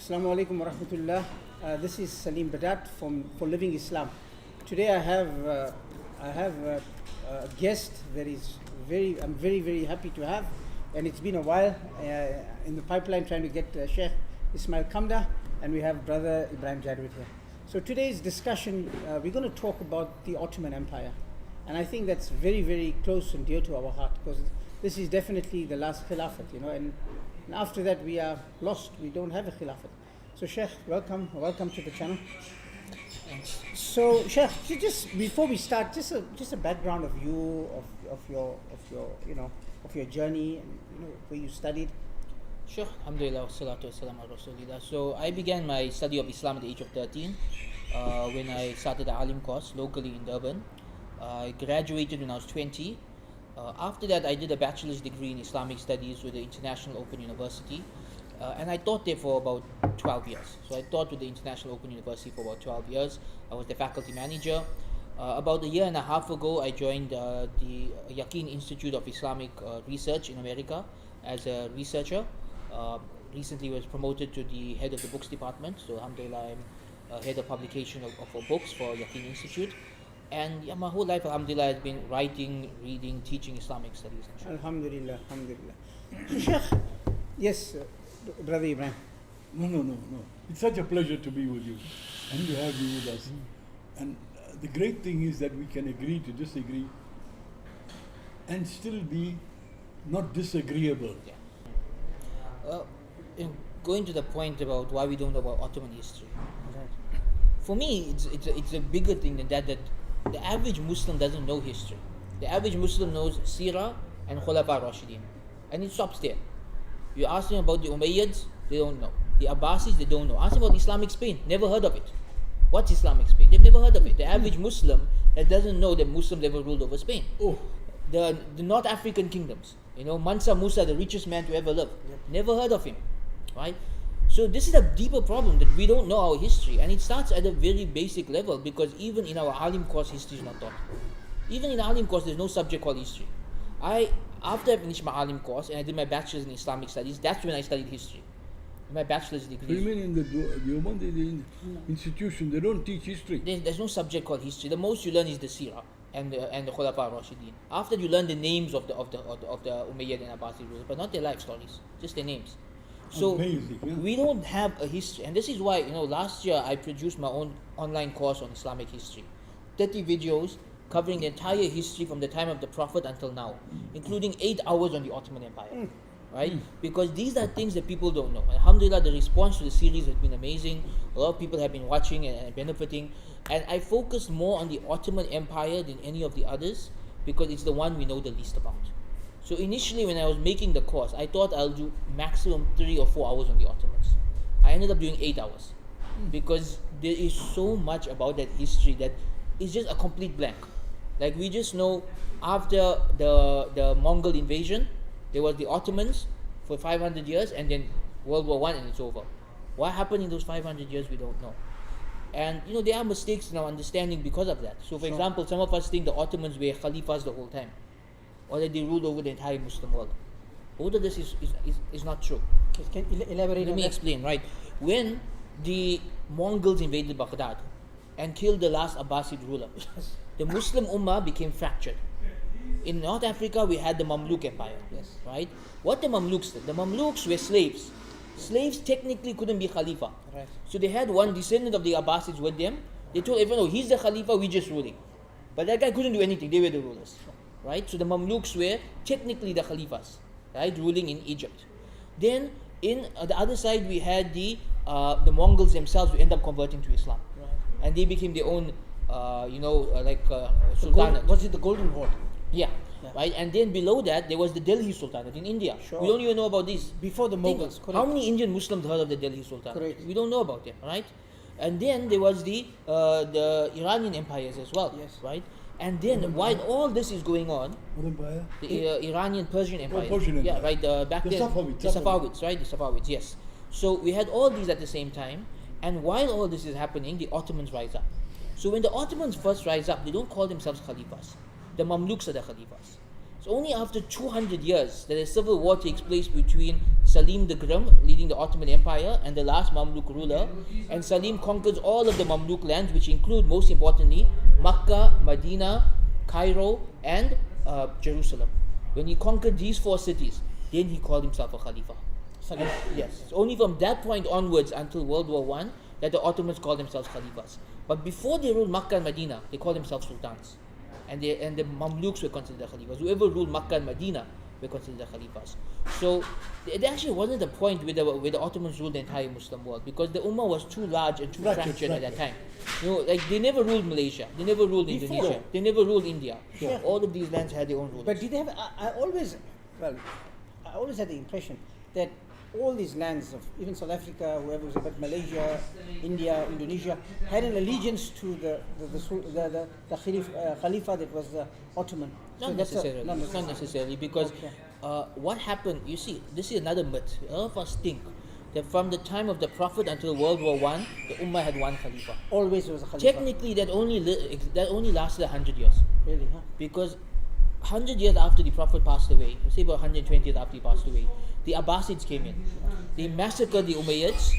Assalamu alaikum wa rahmatullah. This is Salim Badat for Living Islam. Today I have a guest that I'm very happy to have, and it's been a while in the pipeline trying to get Sheikh Ismail Kamdar, and we have brother Ibrahim Jadwid here. So today's discussion, we're going to talk about the Ottoman Empire, and I think that's very close and dear to our heart, because this is definitely the last Khilafat, and after that we are lost. We don't have a Khilafat. So Sheikh, welcome to the channel. Thanks. So Sheikh, just before we start, just a background of you, of your journey, and where you studied. Sure. Alhamdulillah, wassalatu wassalamu ala rasulillah. So I began my study of Islam at the age of 13 when I started the Alim course locally in Durban. I graduated when I was 20. After that, I did a bachelor's degree in Islamic studies with the International Open University, and I taught there for about 12 years. So I taught with the International Open University for about 12 years. I was the faculty manager. About a year and a half ago, I joined the Yaqeen Institute of Islamic Research in America as a researcher. Recently was promoted to the head of the books department. So alhamdulillah, I'm head of publication of books for Yaqeen Institute. And my whole life, alhamdulillah, has been writing, reading, teaching Islamic studies. Alhamdulillah. So Sheikh, yes, brother Ibrahim. No. It's such a pleasure to be with you and to have you with us. And the great thing is that we can agree to disagree and still be not disagreeable. Yeah. Going to the point about why we don't know about Ottoman history. Right. For me, it's a bigger thing than that the average Muslim doesn't know history. The average Muslim knows Sirah and Khulafa Rashidin. And it stops there. You ask them about the Umayyads, they don't know. The Abbasids, they don't know. Ask them about Islamic Spain, never heard of it. What's Islamic Spain? They've never heard of it. The average Muslim that doesn't know that Muslims ever ruled over Spain. Oh. The North African kingdoms. Mansa Musa, the richest man to ever live. Yep. Never heard of him. Right? So this is a deeper problem, that we don't know our history, and it starts at a very basic level, because even in our Alim course, history is not taught. Even in Alim course, there's no subject called history. After I finished my Alim course and I did my bachelor's in Islamic studies, that's when I studied history. My bachelor's degree. You mean in the institution, they don't teach history? There's no subject called history. The most you learn is the Sirah and the Khulafa Rashidin. After you learn the names of the Umayyad and Abbasid rulers, but not their life stories, just their names. So amazing, yeah. We don't have a history, and this is why last year I produced my own online course on Islamic history, 30 videos covering the entire history from the time of the Prophet until now, including 8 hours on the Ottoman Empire, right? Because these are things that people don't know. Alhamdulillah, the response to the series has been amazing. A lot of people have been watching and benefiting, and I focused more on the Ottoman Empire than any of the others because it's the one we know the least about. So initially, when I was making the course, I thought I'll do maximum 3 or 4 hours on the Ottomans. I ended up doing 8 hours because there is so much about that history that is just a complete blank. Like, we just know after the Mongol invasion, there was the Ottomans for 500 years, and then World War I, and it's over. What happened in those 500 years, we don't know. And there are mistakes in our understanding because of that. So for example, some of us think the Ottomans were Khalifas the whole time, or that they ruled over the entire Muslim world. All of this is not true. Can you elaborate? Let me explain, right? When the Mongols invaded Baghdad and killed the last Abbasid ruler, the Muslim Ummah became fractured. In North Africa, we had the Mamluk Empire, Yes. right? What the Mamluks did? The Mamluks were slaves. Slaves technically couldn't be Khalifa. Right. So they had one descendant of the Abbasids with them. They told everyone, he's the Khalifa, we're just ruling. But that guy couldn't do anything, they were the rulers. Right? So the Mamluks were technically the Khalifas, right, ruling in Egypt. Then in the other side, we had the Mongols themselves who ended up converting to Islam, Right. and they became their own, sultanate. Was it the Golden Horde? Yeah, right. And then below that, there was the Delhi Sultanate in India. Sure. We don't even know about this. Before the Mughals, correct. How many Indian Muslims heard of the Delhi Sultanate? Correct. We don't know about them, right? And then there was the Iranian empires as well, Yes. right? And then while all this is going on, What empire? the Iranian Persian Empire. Persian Empire. Yeah, right. Back The then, Safavids. the Safavids, right? The Safavids, yes. So we had all these at the same time, and while all this is happening, the Ottomans rise up. So when the Ottomans first rise up, they don't call themselves Khalifas. The Mamluks are the Khalifas. It's only after 200 years that a civil war takes place between Salim the Grim, leading the Ottoman Empire and the last Mamluk ruler. And Salim conquers all of the Mamluk lands, which include, most importantly, Makkah, Medina, Cairo, and Jerusalem. When he conquered these 4 cities, then he called himself a Khalifa. And yes, it's only from that point onwards until World War I that the Ottomans called themselves Khalifas. But before they ruled Makkah and Medina, they called themselves Sultans. And the Mamluks were considered Khalifas. Whoever ruled Makkah and Medina were considered Khalifas. So it actually wasn't the point where the Ottomans ruled the entire Muslim world, because the Ummah was too large and too fractured at that time. Like they never ruled Malaysia, they never ruled Indonesia, they never ruled India. Sure. All of these lands had their own rulers. But did they have? I always had the impression that all these lands of even South Africa, whoever was about Malaysia, India, Indonesia, had an allegiance to the Khalifa that was the Ottoman. Not necessarily, because what happened, you see, this is another myth. A lot of us think that from the time of the Prophet until World War I, the Ummah had one Khalifa. Always was a Khalifa. Technically, that only lasted 100 years. Really, huh? Because 100 years after the Prophet passed away, say about 120 years after he passed away, the Abbasids came in. They massacred the Umayyads.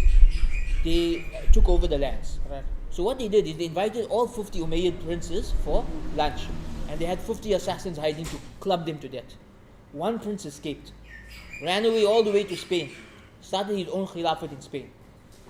They took over the lands. Right. So what they did is they invited all 50 Umayyad princes for lunch. And they had 50 assassins hiding to club them to death. One prince escaped, ran away all the way to Spain, started his own Khilafat in Spain.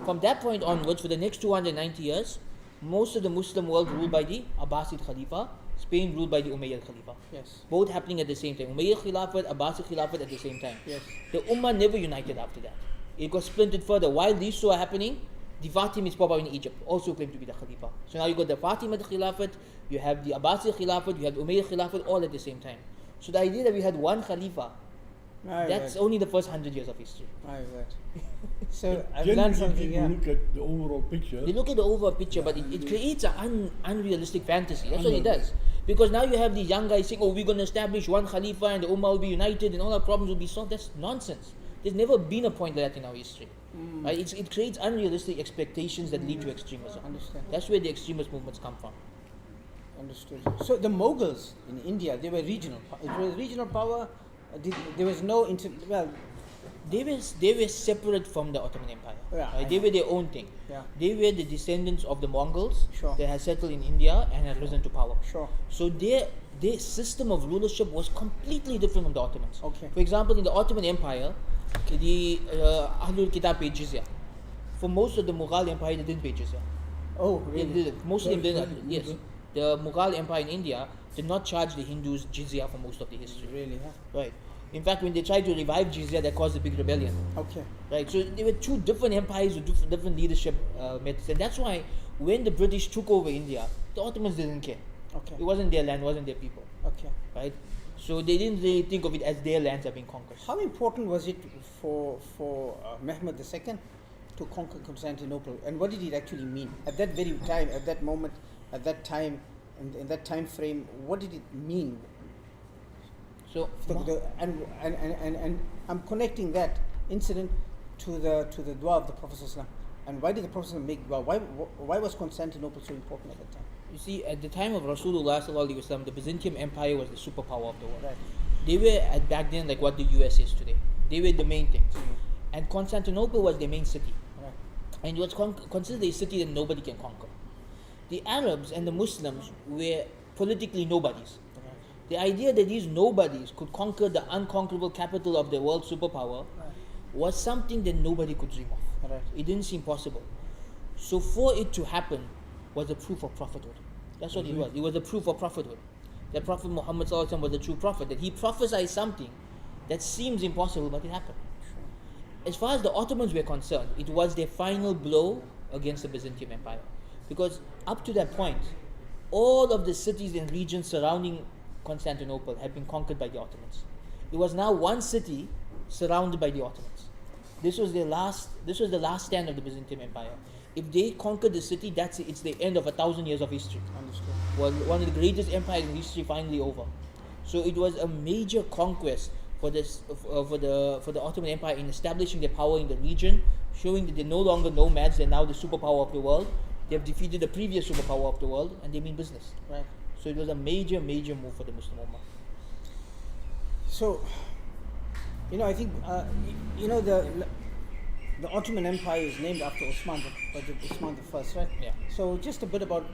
From that point onwards, for the next 290 years, most of the Muslim world ruled by the Abbasid Khalifa, Spain ruled by the Umayyad Khalifa. Yes. Both happening at the same time. Umayyad Khilafat, Abbasid Khilafat at the same time. Yes. The Ummah never united after that. It got splintered further. While these two are happening, the Fatimids pop up in Egypt, also claim to be the Khalifa. So now you got the Fatimid Khilafat, you have the Abbasid Khilafat, you have the Umayyad Khilafat, all at the same time. So the idea that we had one Khalifa, that's only the first 100 years of history. So I've learned something. People look at the overall picture. They look at the overall picture, but it creates an unrealistic fantasy. That's what it does. Because now you have these young guys saying, oh, we're going to establish one Khalifa and the Ummah will be united and all our problems will be solved. That's nonsense. There's never been a point like that in our history. Right? It creates unrealistic expectations that lead to extremism. Understand. That's where the extremist movements come from. Understood. So the Mughals in India, they were regional. It was regional power. There was no They were separate from the Ottoman Empire. Yeah, right? They were their own thing. Yeah. They were the descendants of the Mongols Sure. that had settled in India and had risen to power. Sure. So their system of rulership was completely different from the Ottomans. Okay. For example, in the Ottoman Empire, the Ahlul Kitab paid jizya. For most of the Mughal Empire, they didn't pay jizya. Oh, really? They didn't. Most of them didn't. Yes. The Mughal Empire in India did not charge the Hindus jizya for most of the history. Really, huh? Right. In fact, when they tried to revive jizya, that caused a big rebellion. Okay. Right. So there were two different empires with different leadership methods, and that's why when the British took over India, the Ottomans didn't care. Okay. It wasn't their land, it wasn't their people. Okay. Right. So they didn't really think of it as their lands are being conquered. How important was it for Mehmed II to conquer Constantinople, and what did it actually mean at that very time, at that moment, at that time, in that time frame? What did it mean? So And I'm connecting that incident to the dua of the Prophet ﷺ. And why did the Prophet ﷺ make dua? Why was Constantinople so important at that time? you see, at the time of Rasulullah sallallahu alaihi wasallam, the Byzantium Empire was the superpower of the world. Right. They were back then like what the US is today. They were the main things, and Constantinople was their main city, Right. and it was considered a city that nobody can conquer. The Arabs and the Muslims were politically nobodies. The idea that these nobodies could conquer the unconquerable capital of the world superpower was something that nobody could dream of. Right. It didn't seem possible. So for it to happen was a proof of prophethood. That's what it was. It was a proof of prophethood. That Prophet Muhammad ﷺ was the true prophet. That he prophesied something that seems impossible, but it happened. As far as the Ottomans were concerned, it was their final blow against the Byzantium Empire. Because up to that point, all of the cities and regions surrounding Constantinople had been conquered by the Ottomans. It was now one city surrounded by the Ottomans. This was the last stand of the Byzantium Empire. If they conquered the city, it's the end of 1,000 years of history. Understood. Well, one of the greatest empires in history finally over. So it was a major conquest for the Ottoman Empire in establishing their power in the region, showing that they're no longer nomads, they're now the superpower of the world. They've defeated the previous superpower of the world, and they mean business. Right. So it was a major move for the Muslim Ummah. So I think the Ottoman Empire is named after Osman the First, right? Yeah. So just a bit about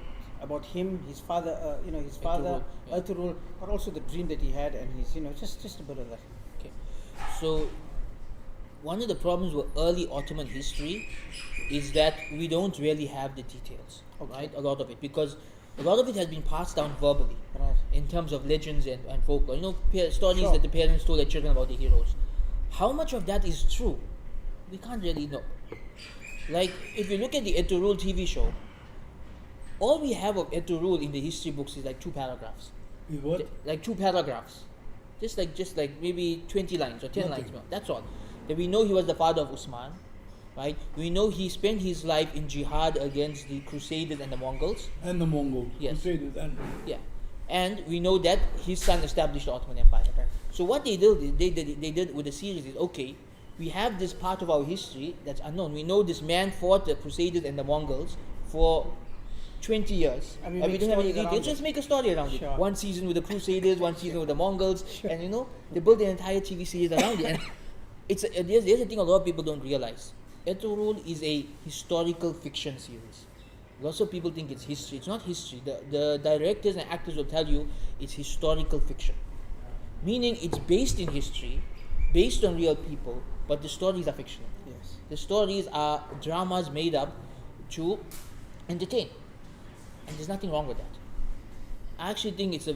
him, his father, his father, Yeah. Ertugrul, but also the dream that he had, and his, just a bit of that. Okay. So one of the problems with early Ottoman history is that we don't really have the details, Okay. right? A lot of it, because a lot of it has been passed down verbally, Right. in terms of legends and folklore. Stories Sure. that the parents told their children about the heroes. How much of that is true? We can't really know. Like, if you look at the Ertugrul TV show, all we have of Ertugrul in the history books is like 2 paragraphs. Is what? Like 2 paragraphs. Just like maybe 20 lines or 10 Nothing. lines. That's all. That we know he was the father of Usman, right? We know he spent his life in jihad against the Crusaders and the Mongols. And the Mongols. Yes. Crusaders and Yeah. And we know that his son established the Ottoman Empire. So what they did with the series is, okay, we have this part of our history that's unknown. We know this man fought the Crusaders and the Mongols for 20 years. And we we make don't have any stories around details. it. Just make a story around Sure. it. One season with the Crusaders, one season with the Mongols, and they built an entire TV series around it. And there's a thing a lot of people don't realize. Ertugrul is a historical fiction series. Lots of people think it's history. It's not history. The directors and actors will tell you it's historical fiction. Meaning it's based in history, based on real people, but the stories are fictional. Yes. The stories are dramas made up to entertain. And there's nothing wrong with that. I actually think it's a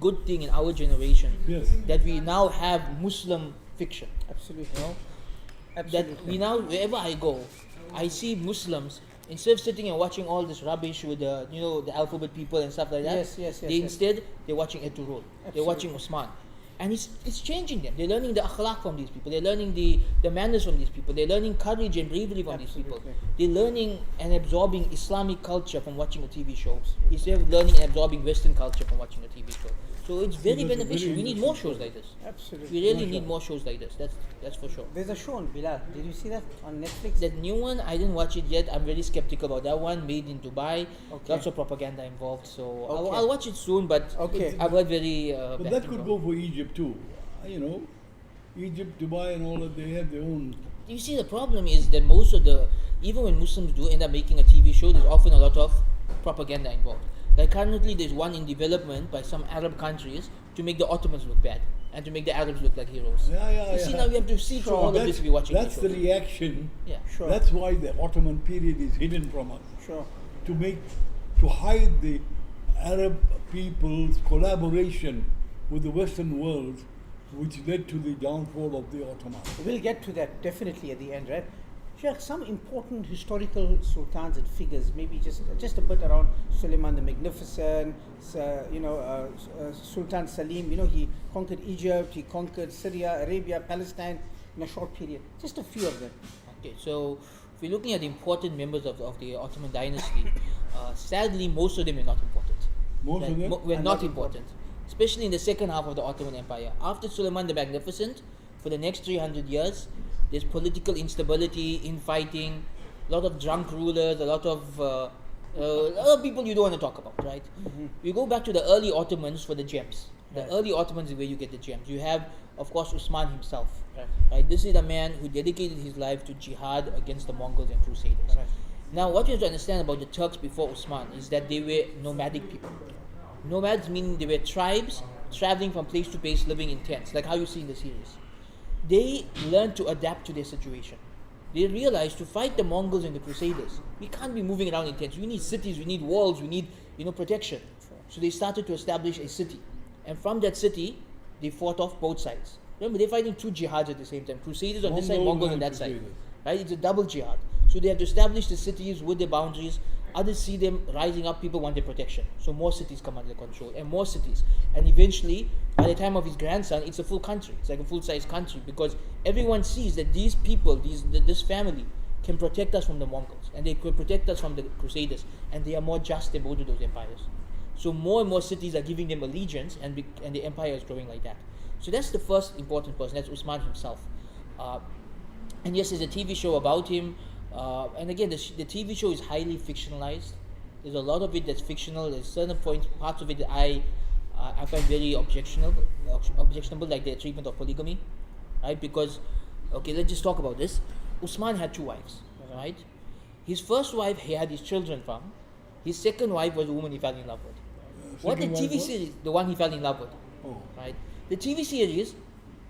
good thing in our generation yes. that we now have Muslim fiction. Absolutely. That we now, wherever I go, I see Muslims, instead of sitting and watching all this rubbish with the alphabet people and stuff like that, Yes. instead they're watching Ertugrul, they're watching Absolutely. Osman, and it's changing them. They're learning the akhlaq from these people. They're learning the manners from these people. They're learning courage and bravery from these people. Absolutely. They're learning and absorbing Islamic culture from watching a TV show, instead of learning and absorbing Western culture from watching a TV show. So it's very that's a beneficial. very We need more interesting shows like this. Absolutely. We really Mashallah. need more shows like this. That's for sure. There's a show on Bilal. Did you see that on Netflix? That new one, I didn't watch it yet. I'm very skeptical about that one. Made in Dubai, Okay. lots of propaganda involved. So Okay. I'll watch it soon. But Okay. I've heard very. But bad that things could about go for Egypt too. Egypt, Dubai, and all that, they have their own. it. You see, the problem is that most of even when Muslims do end up making a TV show, there's often a lot of propaganda involved. Like currently, there's one in development by some Arab countries to make the Ottomans look bad and to make the Arabs look like heroes. Yeah. You see, now we have to see through Sure. all of this if we're watching That's these the shows. reaction. Yeah. Sure. That's why the Ottoman period is hidden from us. Sure. To hide the Arab people's collaboration with the Western world, which led to the downfall of the Ottomans. We'll get to that definitely at the end, right? Sheikh, some important historical sultans and figures, maybe just a bit around Suleiman the Magnificent, Sultan Salim. He conquered Egypt, he conquered Syria, Arabia, Palestine in a short period. Just a few of them. Okay, so if we're looking at the important members of the Ottoman dynasty, sadly, most of them are not important. Most of them were are not not important, especially in the second half of the Ottoman Empire. After Suleiman the Magnificent, for the next 300 years, there's political instability, infighting, a lot of drunk rulers, a lot of people you don't want to talk about, right? We go back to the early Ottomans for the gems. The Right. early Ottomans is where you get the gems. You have, of course, Usman himself. Right. Right? This is a man who dedicated his life to jihad against the Mongols and Crusaders. Right. Now, what you have to understand about the Turks before Usman is that they were nomadic people. Nomads meaning they were tribes traveling from place to place, living in tents, like how you see in the series. They learned to adapt to their situation. They realized to fight the Mongols and the Crusaders, we can't be moving around in tents. We need cities, we need walls, we need protection. So they started to establish a city. And from that city, they fought off both sides. Remember, they're fighting 2 jihads at the same time. Crusaders on this side, Mongols on that side. Crusaders. Right? It's a double jihad. So they have to establish the cities with their boundaries. Others see them rising up, people want their protection. So more cities come under control, and more cities. And eventually, by the time of his grandson, it's a full country. It's like a full-size country, because everyone sees that these people, this family, can protect us from the Mongols, and they could protect us from the Crusaders, and they are more just than both of those empires. So more and more cities are giving them allegiance, and the empire is growing like that. So that's the first important person. That's Usman himself. And yes, there's a TV show about him. And again, the TV show is highly fictionalized. There's a lot of it that's fictional. There's certain parts of it that I find very objectionable, like the treatment of polygamy. right? Because, okay, let's just talk about this. Usman had 2 wives, right? His first wife he had his children from. His second wife was the woman he fell in love with. What the Second wife TV was? series, the one he fell in love with, Oh. right? The TV series,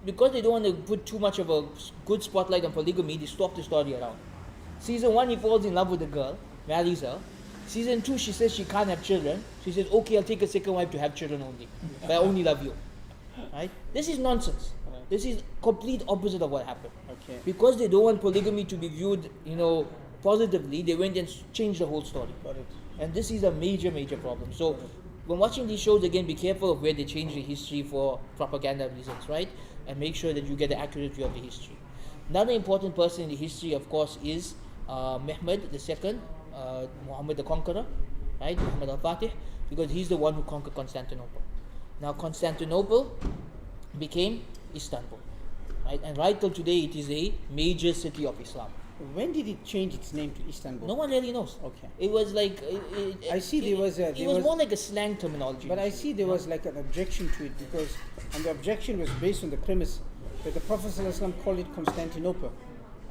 because they don't want to put too much of a good spotlight on polygamy, they stop the story around. Season 1, he falls in love with the girl, marries her. Season 2, she says she can't have children. She says, okay, I'll take a second wife to have children only. But I only love you. Right? This is nonsense. Right. This is complete opposite of what happened. Okay. Because they don't want polygamy to be viewed, positively, they went and changed the whole story. Got it. And this is a major, major problem. So when watching these shows, again, be careful of where they change the history for propaganda reasons, right? And make sure that you get the accurate view of the history. Another important person in the history, of course, is Mehmed II, Muhammad the Conqueror, right? Muhammad al-Fatih, because he's the one who conquered Constantinople. Now Constantinople became Istanbul, right? And right till today, it is a major city of Islam. When did it change its name to Istanbul? No one really knows. Okay. It was like I see there was a- it there was was- more like a slang terminology. But I see there was like an objection to it because, and the objection was based on the premise that the Prophet ﷺ called it Constantinople.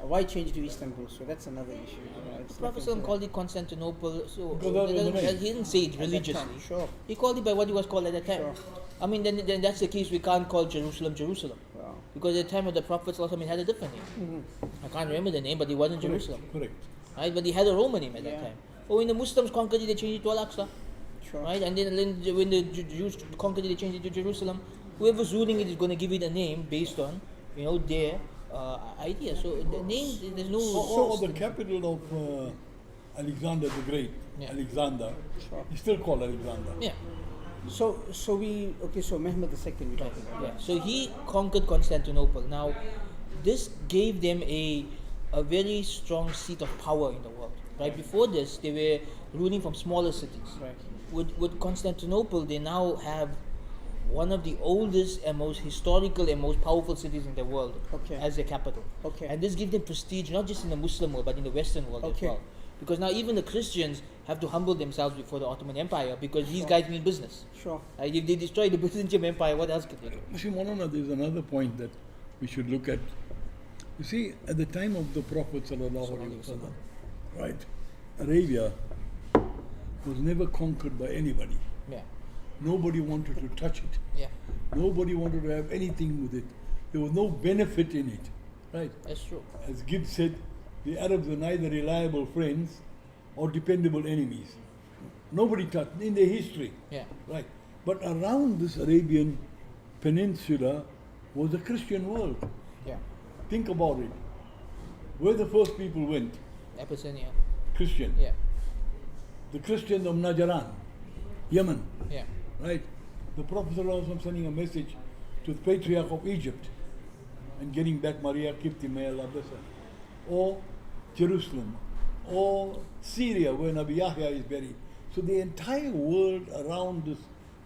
Why change to Istanbul? So that's another issue. It's Prophet nothing to called it Constantinople, so Because that was the name. he didn't say it that. At that religiously. time, Sure. He called it by what it was called at that time. Sure. I mean, then that's the case. We can't call Jerusalem Jerusalem Wow. because at the time of the Prophet ﷺ, it had a different name. I can't remember the name, but it wasn't Jerusalem, Correct. right? But it had a Roman name at that Yeah. time. But when the Muslims conquered it, they changed it to Al-Aqsa, Sure. right? And then when the Jews conquered it, they changed it to Jerusalem. Whoever's ruling it is going to give it a name based on, their idea. So the name, there's no. So the capital of Alexander the Great, Yeah. Alexander, Sure. is still called Alexander. Yeah. So Mehmed II we're talking about. Yeah. So he conquered Constantinople. Now, this gave them a very strong seat of power in the world. Right before this, they were ruling from smaller cities. Right. With Constantinople, they now have one of the oldest and most historical and most powerful cities in the world Okay. as their capital. Okay. And this gives them prestige not just in the Muslim world but in the Western world Okay. as well. Because now even the Christians have to humble themselves before the Ottoman Empire because these guys mean business. Sure. Right? If they destroy the Byzantium Empire, what else could they do? You see, Maulana, there's another point that we should look at. You see, at the time of the Prophet ﷺ, right, Arabia was never conquered by anybody. Yeah. Nobody wanted to touch it. Yeah. Nobody wanted to have anything with it. There was no benefit in it, right? That's true. As Gibbs said, the Arabs were neither reliable friends or dependable enemies. Nobody touched in their history, Yeah. right? But around this Arabian peninsula was the Christian world. Yeah. Think about it. Where the first people went, Abyssinia. Christian. Yeah. The Christians of Najran, Yemen, Yeah. right? The Prophet ﷺ sending a message to the Patriarch of Egypt and getting back Maria Kipti, may Allah bless her. Or Jerusalem, or Syria, where Nabi Yahya is buried. So the entire world around this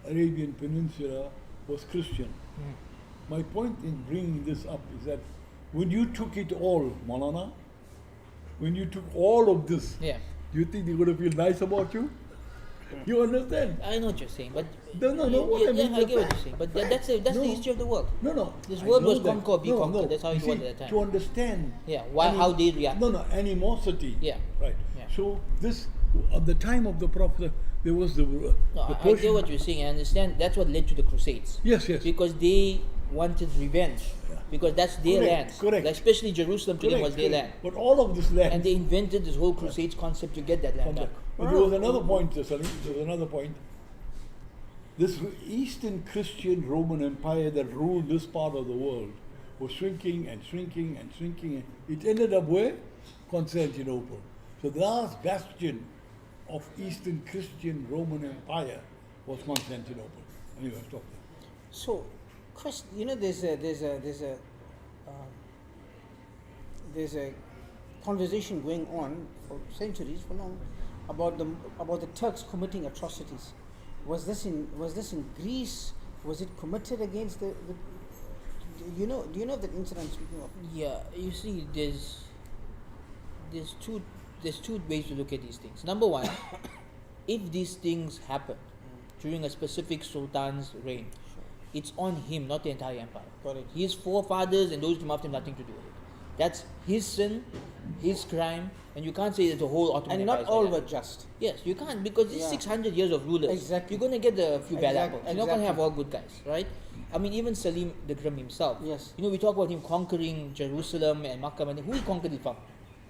Arabian Peninsula was Christian. My point in bringing this up is that when you took it all, Maulana, when you took all of this, Yeah. do you think they're going to feel nice about you? You understand? I know what you're saying, but No, what I mean I is get what that- you're saying. But that's the No. history of the world. No. This I world know was that. conquer or be conquered. That's how You it was see, at the time. To understand. Yeah, how they react. No, animosity. Yeah. Right. Yeah. So this, at the time of the Prophet, there was the No, I get Persian. what you're saying. I understand. That's what led to the Crusades. Yes. Because they wanted revenge. Yeah. Because that's their Correct, land. correct. Like, especially Jerusalem to them was their land. But all of this land. And they invented this whole Crusades concept to get that land back. But there was another point, Salim. There was another point. This Eastern Christian Roman Empire that ruled this part of the world was shrinking and shrinking and shrinking. It ended up where? Constantinople. So the last bastion of Eastern Christian Roman Empire was Constantinople. Anyway, stop there. So, Chris, there's a conversation going on for centuries, for long, about the Turks committing atrocities. Was this in Greece? Was it committed against the do you know that incident I'm speaking of? Yeah, you see, there's two ways to look at these things. Number one, if these things happen during a specific sultan's reign, it's on him, not the entire empire. Correct. His forefathers and those who came after him nothing to do with it. That's his sin, his crime, and you can't say that the whole Ottoman And Empire not is all like were that. just. Yes, you can't, because it's Yeah. 600 years of rulers. Exactly. You're going to get a few bad Exact- apples. You're not going to have exactly. all good guys, right? I mean, even Salim the Grim himself. Yes. You know, we talk about him conquering Jerusalem and Makkah, and who he conquered it from?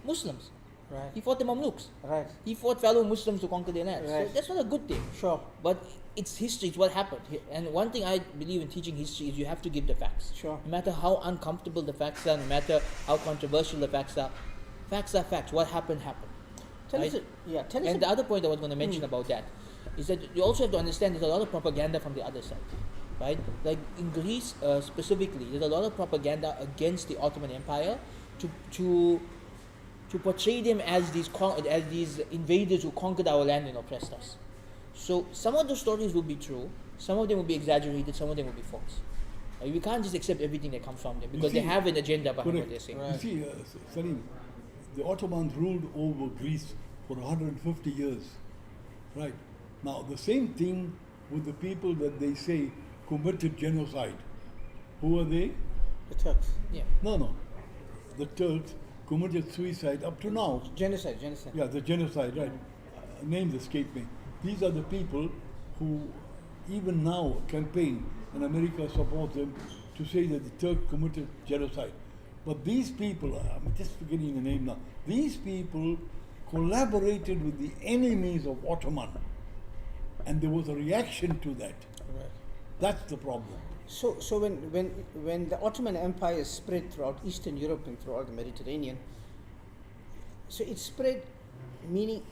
Muslims. Right. He fought the Mamluks. Right. He fought fellow Muslims to conquer their lands. Right. So that's not a good thing. Sure. But it's history, it's what happened. And one thing I believe in teaching history is you have to give the facts. Sure. No matter how uncomfortable the facts are, no matter how controversial the facts are facts. What happened, happened. Tell Right? us. Yeah. Tell us. And the other point I was going to mention about that is that you also have to understand there's a lot of propaganda from the other side. Right? Like in Greece specifically, there's a lot of propaganda against the Ottoman Empire to portray them as these invaders who conquered our land and oppressed us. So some of the stories will be true, some of them will be exaggerated, some of them will be false. We can't just accept everything that comes from them because they see, have an agenda behind correct. what they're saying. Right. You see, Salim, the Ottomans ruled over Greece for 150 years. Right. Now, the same thing with the people that they say committed genocide. Who are they? The Turks. Yeah. No. The Turks committed suicide up to now. Genocide. Yeah, the genocide, right. Names escape me. These are the people who even now campaign, and America supports them, to say that the Turks committed genocide. But these people, I'm just forgetting the name now, these people collaborated with the enemies of Ottoman. And there was a reaction to that. Right. That's the problem. So when the Ottoman Empire spread throughout Eastern Europe and throughout the Mediterranean, so it spread, meaning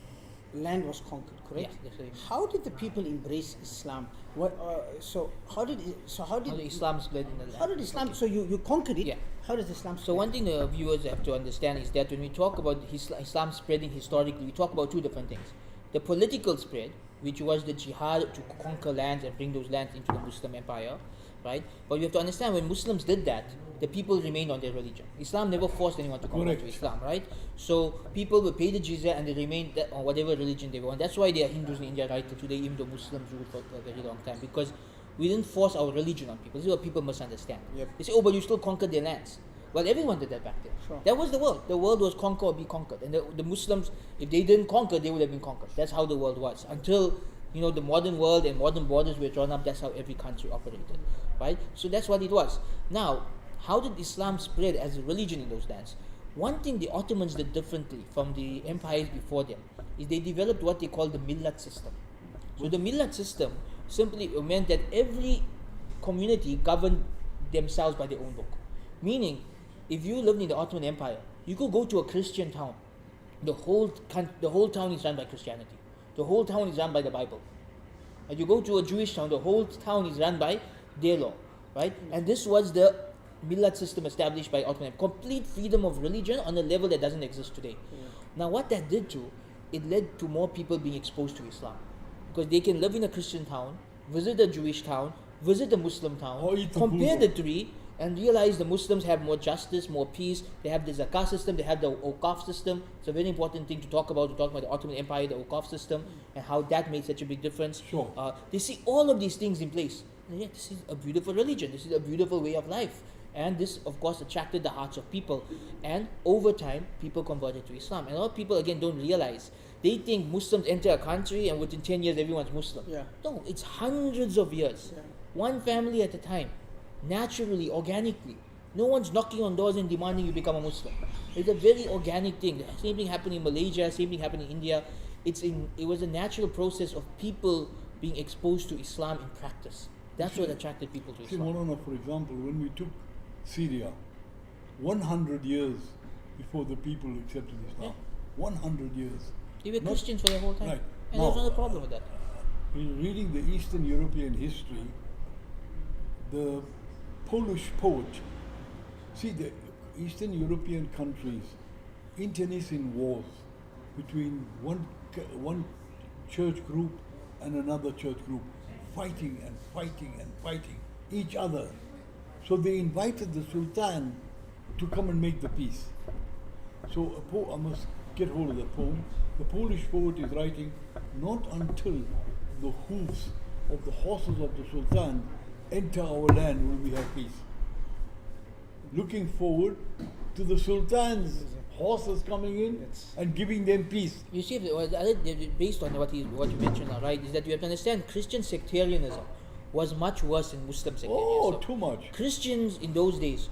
land was conquered, correct? Yeah, that's right. How did the people embrace Islam? How did Islam spread in the land. How did Islam? So you conquered it. Yeah. How does Islam spread? So one thing the viewers have to understand is that when we talk about Islam spreading historically, we talk about two different things. The political spread, which was the jihad to conquer lands and bring those lands into the Muslim empire, right? But you have to understand, when Muslims did that, the people remained on their religion. Islam never forced anyone to convert to Correct. Islam, right? So people would pay the jizya and they remained on whatever religion they were on. That's why there are Hindus in India right till today, even though Muslims ruled for a very long time, because we didn't force our religion on people. This is what people must understand. Yep. They say, oh, but you still conquered their lands. Well, everyone did that back then. Sure. That was the world. The world was conquer or be conquered. And the Muslims, if they didn't conquer, they would have been conquered. That's how the world was. Until, the modern world and modern borders were drawn up, that's how every country operated. Right? So that's what it was. Now, how did Islam spread as a religion in those lands? One thing the Ottomans did differently from the empires before them is they developed what they call the millat system. So the millat system simply meant that every community governed themselves by their own book. Meaning, if you lived in the Ottoman Empire, you could go to a Christian town. The whole town is run by Christianity. The whole town is run by the Bible. And you go to a Jewish town, the whole town is run by their law, right? And this was the millat system established by Ottoman Empire. Complete freedom of religion on a level that doesn't exist today. Now, what that did to, it led to more people being exposed to Islam, because they can live in a Christian town, visit a Jewish town, visit a Muslim town, Or eat the compare food. the three, and realize the Muslims have more justice, more peace. They have the zakah system, they have the awqaf system. It's a very important thing to talk about the Ottoman Empire, the awqaf system, and how that made such a big difference. Sure. They see all of these things in place. And yet, this is a beautiful religion. This is a beautiful way of life. And this, of course, attracted the hearts of people. And over time, people converted to Islam. And a lot of people, again, don't realize. They think Muslims enter a country and within 10 years, everyone's Muslim. Yeah. No, it's hundreds of years. Yeah. One family at a time. Naturally, organically. No one's knocking on doors and demanding you become a Muslim. It's a very organic thing. The same thing happened in Malaysia, same thing happened in India. It was a natural process of people being exposed to Islam in practice. That's what attracted people to See, Islam. Maulana, for example, when we took Syria, 100 years before the people accepted Islam. 100 years. They were Not- Christians for their whole time. Right. And there's Now, not a problem with that. In reading the Eastern European history, the Polish poet, see, the Eastern European countries internecine wars between one church group and another church group, fighting each other. So they invited the Sultan to come and make the peace. So I must get hold of the poem. The Polish poet is writing, not until the hooves of the horses of the Sultan enter our land will we have peace. Looking forward to the Sultan's horses coming in Yes. and giving them peace. You see, based on what you mentioned now, right, is that you have to understand Christian sectarianism was much worse than Muslim sectarianism. Oh, too much. Christians in those days,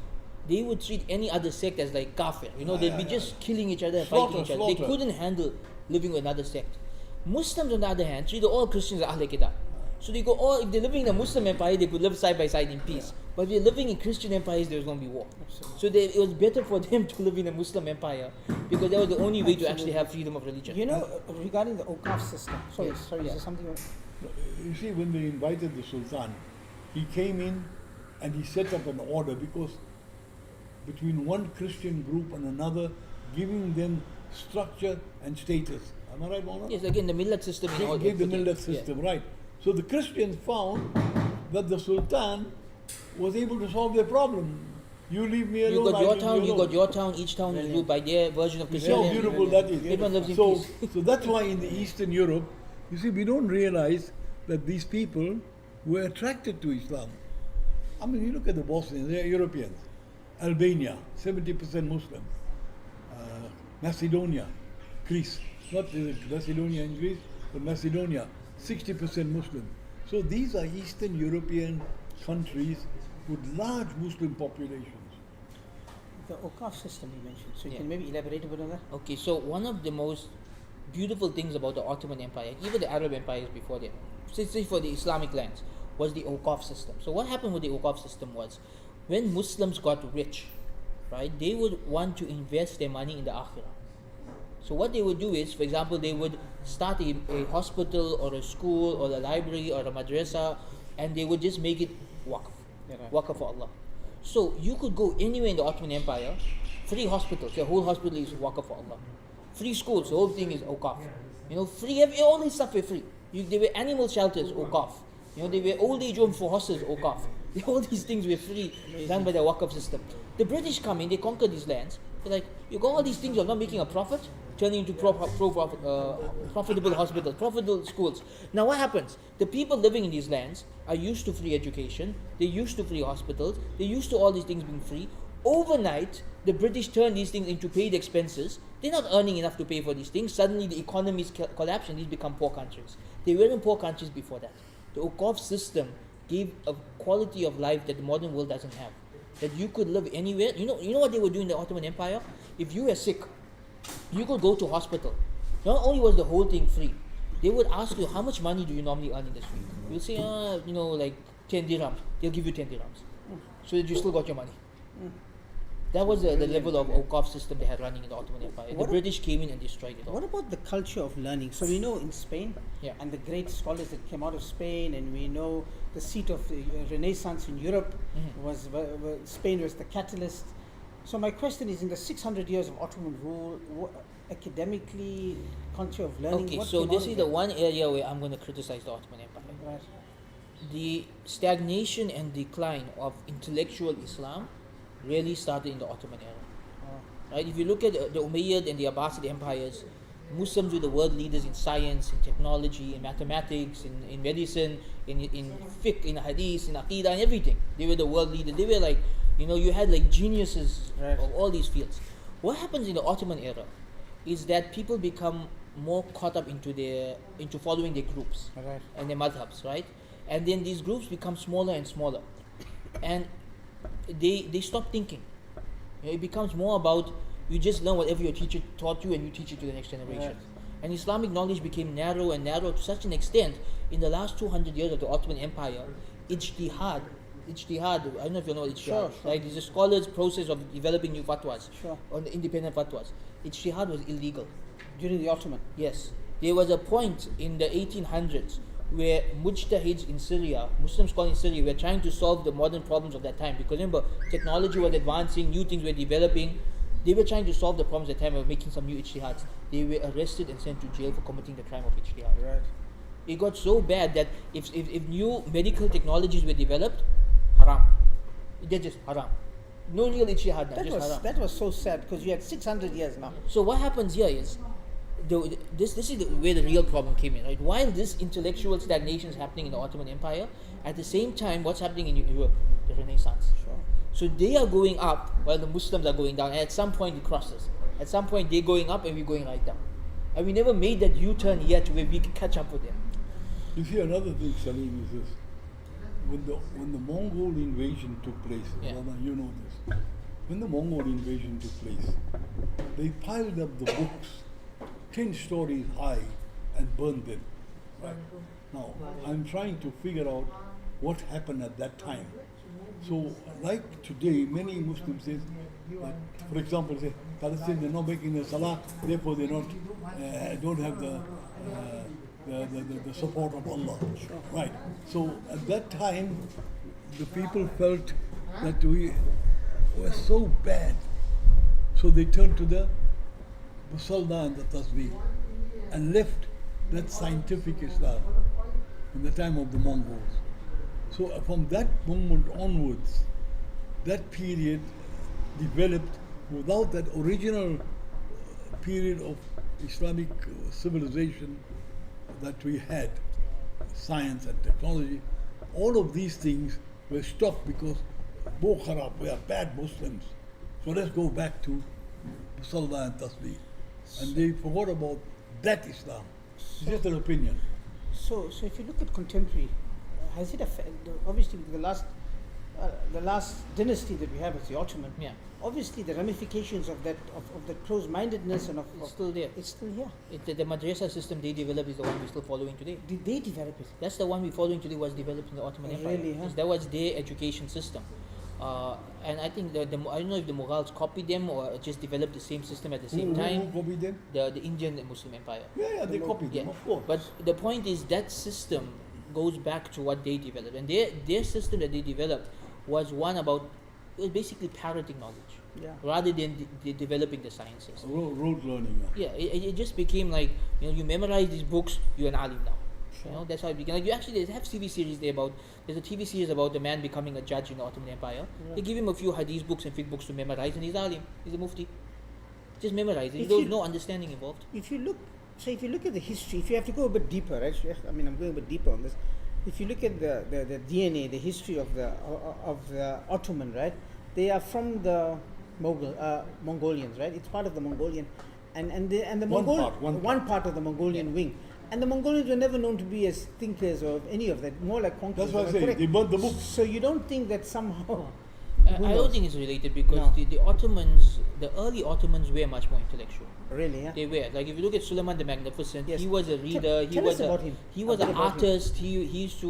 they would treat any other sect as like kafir. They'd be just killing each other and fighting each other. They couldn't handle living with another sect. Muslims, on the other hand, treated all Christians as Ahl Kitab. So they go, if they're living in a Muslim empire, they could live side by side in peace. But if they're living in Christian empires, there was going to be war. Absolutely. So it was better for them to live in a Muslim empire because that was the only way to actually have freedom of religion. Regarding the Awqaf system. Sorry, Yes. is there something? You see, when they invited the Sultan, he came in and he set up an order because between one Christian group and another, giving them structure and status. Am I right, Maulana? Yes, again, the millet system. Gave the millet system, right. So the Christians found that the Sultan was able to solve their problem. You leave me alone. You got I your leave town, you you alone. got your town, each town is ruled by their version of You see Christianity. how beautiful that is. Everyone lives in so, peace. so that's why in the Eastern Europe, you see, we don't realize that these people were attracted to Islam. I mean, you look at the Bosnians, they are Europeans. Albania, 70% Muslim. Macedonia, Greece, not Macedonia and Greece, but Macedonia, 60% Muslim. So these are Eastern European countries with large Muslim populations. The Awqaf system you mentioned. So you Yeah. can maybe elaborate a bit on that? Okay, so one of the most beautiful things about the Ottoman Empire, even the Arab empires before them, especially for the Islamic lands, was the Awqaf system. So what happened with the Awqaf system was, when Muslims got rich, right, they would want to invest their money in the Akhirah. So what they would do is, for example, they would start a hospital or a school or a library or a madrasa, and they would just make it waqf, waqf for Allah. So you could go anywhere in the Ottoman Empire, free hospitals, the whole hospital is waqf for Allah. Free schools, the whole thing is awqaf. Free, all this stuff were free. There were animal shelters, awqaf. There were old age home for horses, awqaf. All these things were free, done by the waqf system. The British come in, they conquer these lands. They're like, you got all these things, you're not making a profit, turning into profitable hospitals, profitable schools. Now what happens? The people living in these lands are used to free education, they're used to free hospitals, they're used to all these things being free. Overnight, the British turn these things into paid expenses. They're not earning enough to pay for these things. Suddenly the economies collapse and these become poor countries. They weren't poor countries before that. The Awqaf system gave a quality of life that the modern world doesn't have. That you could live anywhere. You know what they were doing in the Ottoman Empire? If you were sick, you could go to hospital. Not only was the whole thing free, they would ask you, how much money do you normally earn in this week? You'll say, like 10 dirhams. They'll give you 10 dirhams. So that you still got your money. That was the level of Awqaf system they had running in the Ottoman Empire. The British came in and destroyed it all. What about the culture of learning? So we know in Spain, Yeah. and the great scholars that came out of Spain, and we know the seat of the Renaissance in Europe was Spain was the catalyst. So my question is, in the 600 years of Ottoman rule, academically, culture of learning. Okay, what so came this out is of the that? one area where I'm going to criticize the Ottoman Empire. Right. The stagnation and decline of intellectual Islam really started in the Ottoman era. Right? If you look at the Umayyad and the Abbasid empires, Muslims were the world leaders in science, in technology, in mathematics, in medicine, in fiqh, in hadith, in aqidah, and everything. They were the world leaders. They were like, you had like geniuses Right. of all these fields. What happens in the Ottoman era is that people become more caught up into following their groups Right. and their madhabs, right? And then these groups become smaller and smaller, and they stop thinking. It becomes more about you just learn whatever your teacher taught you and you teach it to the next generation. Right. And Islamic knowledge became narrow and narrow to such an extent in the last 200 years of the Ottoman Empire. Ijtihad, I don't know if you know what ijtihad, Sure. right? It's a scholar's process of developing new fatwas, Sure. on the independent fatwas. Ijtihad was illegal. During the Ottoman. Yes. There was a point in the 1800s where mujtahids in Syria, Muslim scholars in Syria, were trying to solve the modern problems of that time. Because remember, technology was advancing, new things were developing. They were trying to solve the problems at the time of making some new ijtihads. They were arrested and sent to jail for committing the crime of ijtihad. Right. It got so bad that if new medical technologies were developed, haram. They're just haram. No real ijtihad now, just haram. That was so sad because you had 600 years now. So what happens here is, this is where the real problem came in, right? While this intellectual stagnation is happening in the Ottoman Empire, at the same time, what's happening in Europe? The Renaissance. Sure. So they are going up while the Muslims are going down. And at some point it crosses. At some point they're going up and we're going right down. And we never made that U-turn yet where we can catch up with them. You see, another thing, Salim, is this. When the Mongol invasion took place, Yeah. Rana, you know this. When the Mongol invasion took place, they piled up the books 10 stories high and burned them. Right. Now, I'm trying to figure out what happened at that time. So, like today, many Muslims say, that, for example, say Palestinians are not making the salah, therefore they don't have the support of Allah. Right. So at that time, the people felt that we were so bad, so they turned to the Musalda and the Tasbih and left that scientific Islam in the time of the Mongols. So from that moment onwards, that period developed without that original period of Islamic civilization that we had, science and technology. All of these things were stopped because Bokharab, we are bad Muslims. So let's go back to Salah and Tasbih. And they forgot about that Islam. It's just an opinion. So if you look at contemporary, has it affected? Obviously, the last dynasty that we have is the Ottoman. Yeah. Obviously, the ramifications of that closed-mindedness and It's still there. it's still here. The madrasa system they developed is the one we're still following today. Did they develop it? That's the one we're following today, was developed in the Ottoman Empire. Really, huh? Yes, that was their education system. And I think I don't know if the Mughals copied them or just developed the same system at the same time. Who copied them? The Indian Muslim Empire. Yeah, they copied Yeah. them, of course. But the point is that system goes back to what they developed. And their system that they developed was one about, it was basically parroting knowledge. Yeah. Rather than developing the sciences. Rote learning. Yeah, it just became like, you memorize these books, you're an alim now. Sure. That's how it began. Like you actually, they have TV series there about, there's a TV series about the man becoming a judge in the Ottoman Empire. Yeah. They give him a few hadith books and fiqh books to memorize and he's alim, he's a mufti. Just memorize it. If There's you- no understanding involved. If you look at the history, if you have to go a bit deeper, right? Sheikh, I mean, I'm going a bit deeper on this. If you look at the DNA, the history of the Ottoman, right? They are from the Mongolians, right? It's part of the Mongolian, and the one part of the Mongolian wing. And the Mongolians were never known to be as thinkers or any of that, more like conquerors. That's what I say. Correct? They burnt the books. So you don't think that somehow? I don't think it's related because No. the Ottomans, the early Ottomans were much more intellectual. Really, yeah. They were. Like if you look at Suleiman the Magnificent, Yes. he was a reader. Tell us about him. He was A bit an about him. artist. He used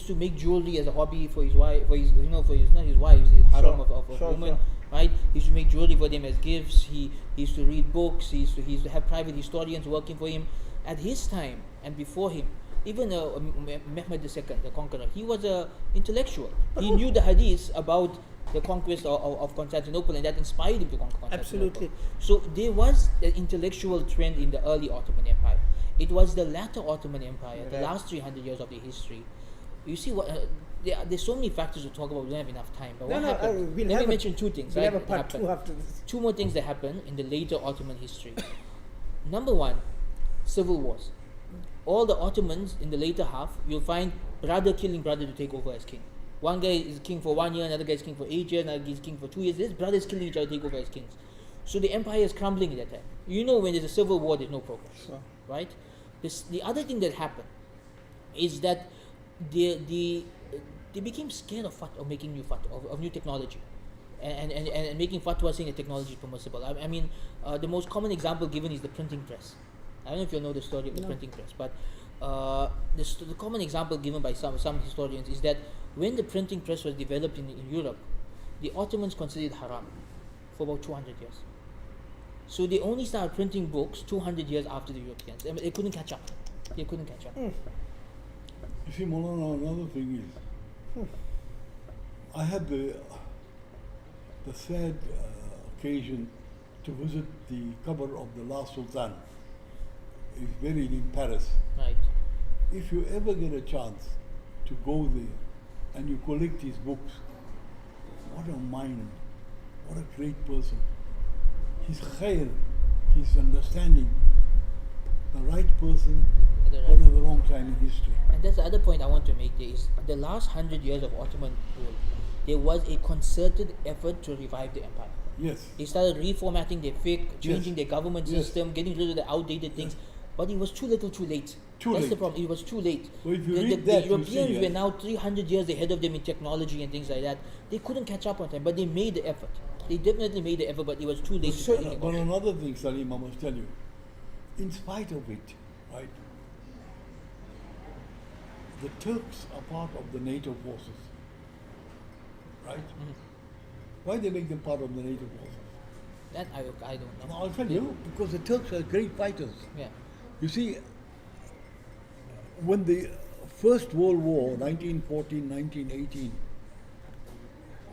to make jewelry as a hobby for his wife, for his not his wives, his harem of women. Sure. Right? He used to make jewelry for them as gifts. He used to read books. He used to have private historians working for him. At his time and before him, even Mehmed II, the conqueror, he was an intellectual. He knew the hadiths about the conquest of Constantinople, and that inspired him to conquer Constantinople. Absolutely. So there was an intellectual trend in the early Ottoman Empire. It was the latter Ottoman Empire, the Right. last 300 years of their history. You see what there's so many factors to talk about. We don't have enough time. But what happened? we'll Let me have mention two things. We'll right, have a that part happened. 2 after this. Two more things that happened in the later Ottoman history. Number one, civil wars. All the Ottomans in the later half, you'll find brother killing brother to take over as king. One guy is king for 1 year, another guy is king for 8 years, another guy is king for 2 years. These brothers killing each other to take over as kings. So the empire is crumbling at that time. You know, when there's a civil war, there's no progress, Sure. right? The other thing that happened is that they became scared of making new fatwa, of new technology, and making fatwa saying that technology is permissible. I mean, the most common example given is the printing press. I don't know if you know the story of the printing press, but the common example given by some historians is that when the printing press was developed in Europe, the Ottomans considered it haram for about 200 years. So they only started printing books 200 years after the Europeans. I mean, they couldn't catch up. They couldn't catch up. You see, Maulana, another thing is, I had the sad occasion to visit the qabr of the last Sultan. He's buried in Paris. Right. If you ever get a chance to go there and you collect his books, what a mind, what a great person. His khair, his understanding person, At the right born at the wrong time in history. And that's the other point I want to make there is the last 100 years of Ottoman rule, there was a concerted effort to revive the empire. Yes. They started reformatting their fiqh, changing Yes. their government Yes. system, getting rid of the outdated things. But it was too little too late. Too That's the late. problem. It was too late. So if you the, read the that, you Europeans see, were now 300 years ahead of them in technology and things like that. They couldn't catch up on time, but they made the effort. They definitely made the effort, but it was too late to do anything But about it. another thing, Salim, I must tell you, in spite of it, right, the Turks are part of the NATO forces, right? Why they make them part of the NATO forces? That I don't know. Now, I'll tell you, because the Turks are great fighters. Yeah. You see, when the First World War, 1914, 1918,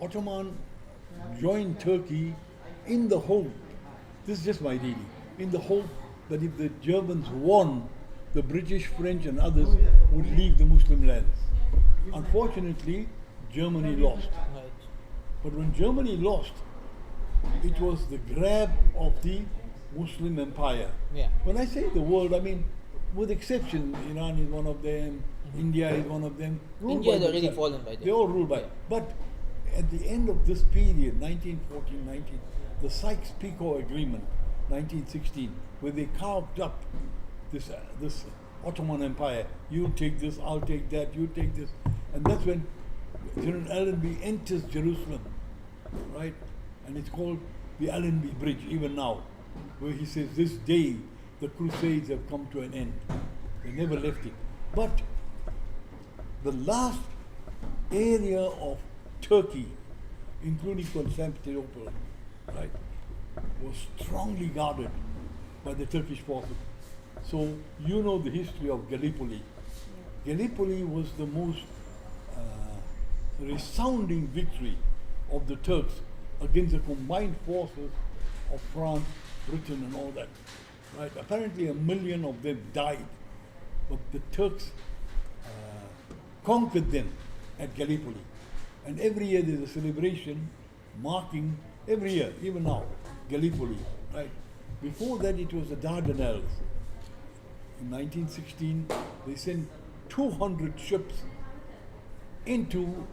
Ottoman joined Turkey in the hope, this is just my reading, in the hope that if the Germans won, the British, French and others would leave the Muslim lands. Unfortunately, Germany lost. Right. But when Germany lost, it was the grab of the Muslim empire. Yeah. When I say the world, I mean, with exception, Iran is one of them, India is one of them. ruled India by had already themselves. fallen by then. They all ruled by. Yeah. But at the end of this period, 1914, 19, the Sykes-Picot Agreement, 1916, where they carved up this Ottoman Empire. You take this, I'll take that, you take this. And that's when General Allenby enters Jerusalem, right? And it's called the Allenby Bridge, even now, where he says, this day the Crusades have come to an end. They never left it. But the last area of Turkey, including Constantinople, right, was strongly guarded by the Turkish forces. So you know the history of Gallipoli. Gallipoli was the most resounding victory of the Turks against the combined forces of France, Britain and all that. Right? Apparently 1 million of them died, but the Turks conquered them at Gallipoli. And every year there's a celebration marking, every year, even now, Gallipoli. Right? Before that it was the Dardanelles. In 1916 they sent 200 ships into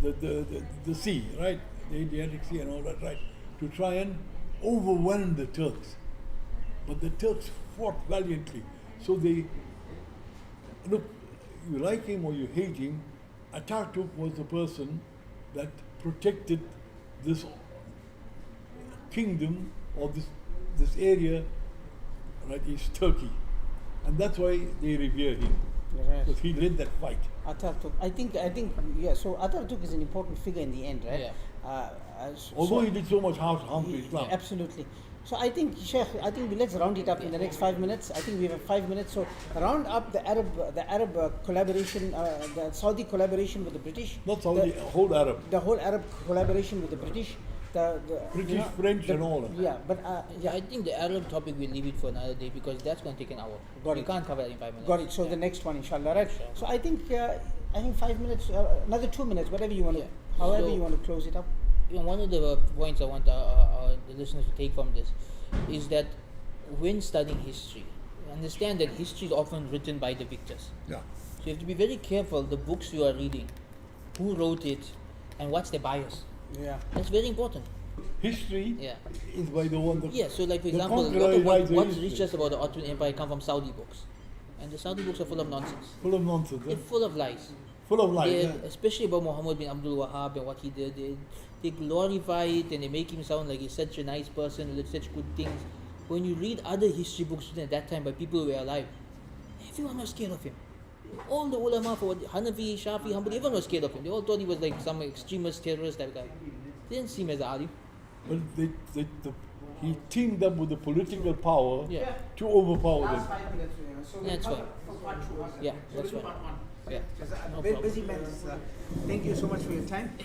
the sea, right? The Adriatic Sea and all that, right? To try and overwhelm the Turks. But the Turks fought valiantly. So they, look, you like him or you hate him, Atatürk was the person that protected this kingdom or this area, right, is Turkey. And that's why they revere him. Right. Because he led that fight. Atatürk. I think, yeah. So Atatürk is an important figure in the end, right? Yeah. Although he did so much harm to Islam. Absolutely. So I think, Sheikh, let's round it up in the next 5 minutes. I think we have 5 minutes. So round up the Arab collaboration, the Saudi collaboration with the British. Not Saudi, whole Arab. The whole Arab collaboration with the British. The British, French and all that. Yeah, but Yeah, I think the Arab topic we'll leave it for another day because that's going to take an hour. Got We it. can't cover that in 5 minutes. got it. So Yeah. the next one, inshallah, right? Sure. So I think 5 minutes, another 2 minutes, whatever you want to, Yeah. however So- you want to close it up. You know, one of the points I want the listeners to take from this is that when studying history, understand that history is often written by the victors. Yeah. So you have to be very careful the books you are reading, who wrote it, and what's their bias. Yeah. That's very important. History Yeah. is by the one that Yeah. So, like for the example, a conqueror lot of writes the what's history. research about the Ottoman Empire come from Saudi books, and the Saudi books are full of nonsense. full of nonsense. They're full of lies. Full of lies. They, Yeah. especially about Muhammad bin Abdul Wahhab and what he did. They glorify it and they make him sound like he's such a nice person who did such good things. When you read other history books written at that time by people who were alive, everyone was scared of him. All the ulama for Hanafi, Shafi, Hanbali, everyone was scared of him. They all thought he was like some extremist terrorist type guy. They didn't see him as an alim. But he teamed up with the political power Yeah. to overpower them. 5 minutes. So That's right. Yeah, that's right. Yeah. No Very problem. busy man. Thank you so much for your time.